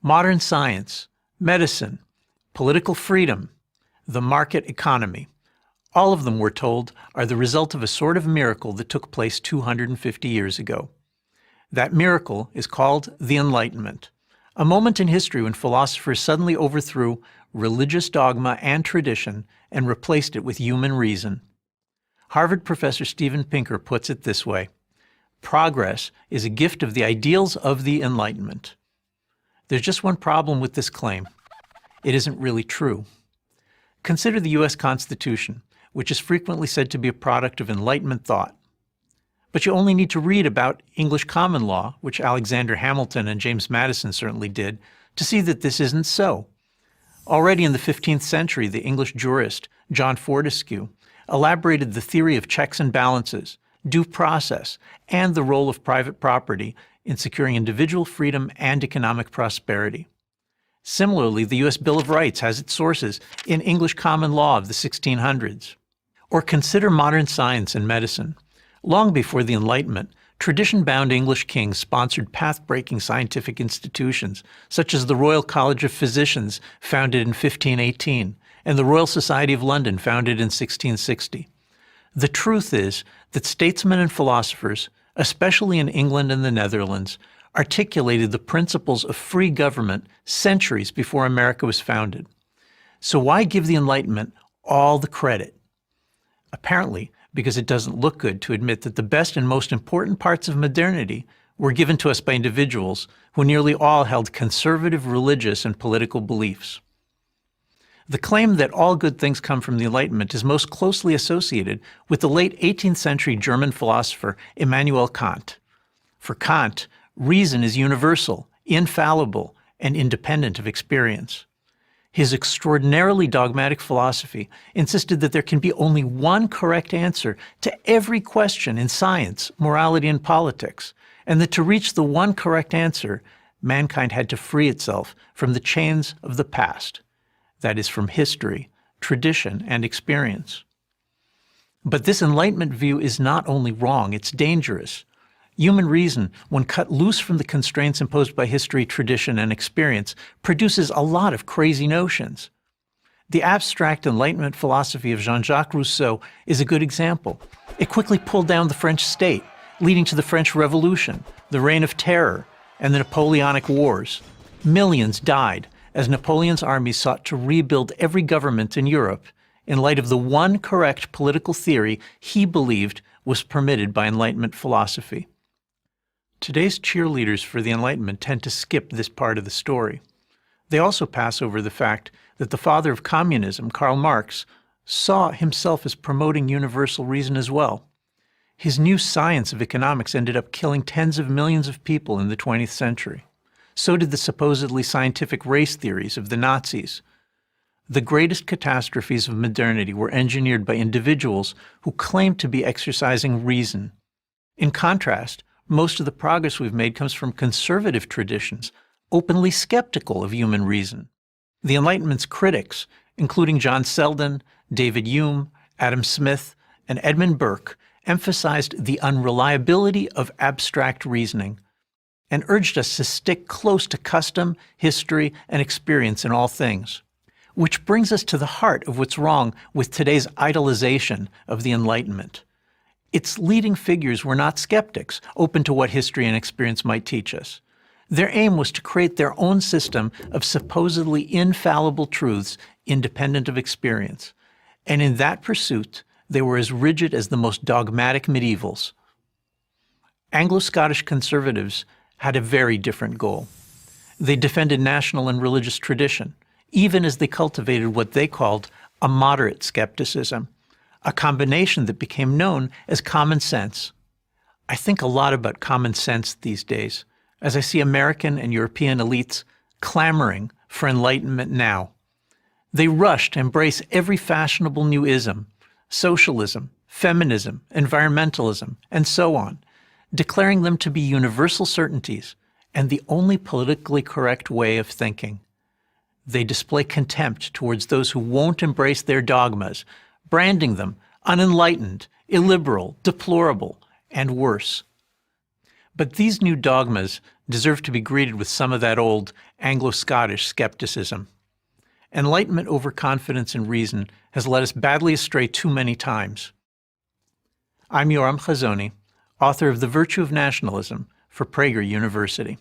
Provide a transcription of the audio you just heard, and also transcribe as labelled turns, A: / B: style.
A: modern science, medicine, political freedom, the market economy. All of them, we're told, are the result of a sort of miracle that took place 250 years ago. That miracle is called the Enlightenment, a moment in history when philosophers suddenly overthrew religious dogma and tradition and replaced it with human reason. Harvard professor Steven Pinker puts it this way: progress is a gift of the ideals of the Enlightenment. There's just one problem with this claim. It isn't really true. Consider the U.S. Constitution, which is frequently said to be a product of Enlightenment thought. But you only need to read about English common law, which Alexander Hamilton and James Madison certainly did, to see that this isn't so. Already in the 15th century, the English jurist John Fortescue elaborated the theory of checks and balances, due process, and the role of private property in securing individual freedom and economic prosperity. Similarly, the U.S. Bill of Rights has its sources in English common law of the 1600s. Or consider modern science and medicine. Long before the Enlightenment, tradition-bound English kings sponsored path-breaking scientific institutions, such as the Royal College of Physicians, founded in 1518, and the Royal Society of London, founded in 1660. The truth is that statesmen and philosophers, especially in England and the Netherlands, articulated the principles of free government centuries before America was founded. So why give the Enlightenment all the credit? Apparently, because it doesn't look good to admit that the best and most important parts of modernity were given to us by individuals who nearly all held conservative religious and political beliefs. The claim that all good things come from the Enlightenment is most closely associated with the late 18th century German philosopher Immanuel Kant. For Kant, reason is universal, infallible, and independent of experience. His extraordinarily dogmatic philosophy insisted that there can be only one correct answer to every question in science, morality, and politics, and that to reach the one correct answer, mankind had to free itself from the chains of the past, that is, from history, tradition, and experience. But this Enlightenment view is not only wrong, it's dangerous. Human reason, when cut loose from the constraints imposed by history, tradition, and experience, produces a lot of crazy notions. The abstract Enlightenment philosophy of Jean-Jacques Rousseau is a good example. It quickly pulled down the French state, leading to the French Revolution, the Reign of Terror, and the Napoleonic Wars. Millions died as Napoleon's armies sought to rebuild every government in Europe in light of the one correct political theory he believed was permitted by Enlightenment philosophy. Today's cheerleaders for the Enlightenment tend to skip this part of the story. They also pass over the fact that the father of communism, Karl Marx, saw himself as promoting universal reason as well. His new science of economics ended up killing tens of millions of people in the 20th century. So did the supposedly scientific race theories of the Nazis. The greatest catastrophes of modernity were engineered by individuals who claimed to be exercising reason. In contrast, most of the progress we've made comes from conservative traditions, openly skeptical of human reason. The Enlightenment's critics, including John Selden, David Hume, Adam Smith, and Edmund Burke, emphasized the unreliability of abstract reasoning and urged us to stick close to custom, history, and experience in all things. Which brings us to the heart of what's wrong with today's idolization of the Enlightenment. Its leading figures were not skeptics, open to what history and experience might teach us. Their aim was to create their own system of supposedly infallible truths independent of experience. And in that pursuit, they were as rigid as the most dogmatic medievals. Anglo-Scottish conservatives had a very different goal. They defended national and religious tradition, even as they cultivated what they called a moderate skepticism, a combination that became known as common sense. I think a lot about common sense these days, as I see American and European elites clamoring for enlightenment now. They rush to embrace every fashionable new ism, socialism, feminism, environmentalism, and so on, declaring them to be universal certainties and the only politically correct way of thinking. They display contempt towards those who won't embrace their dogmas, branding them unenlightened, illiberal, deplorable, and worse. But these new dogmas deserve to be greeted with some of that old Anglo-Scottish skepticism. Enlightenment overconfidence in reason has led us badly astray too many times. I'm Yoram Chazoni, author of The Virtue of Nationalism for Prager University.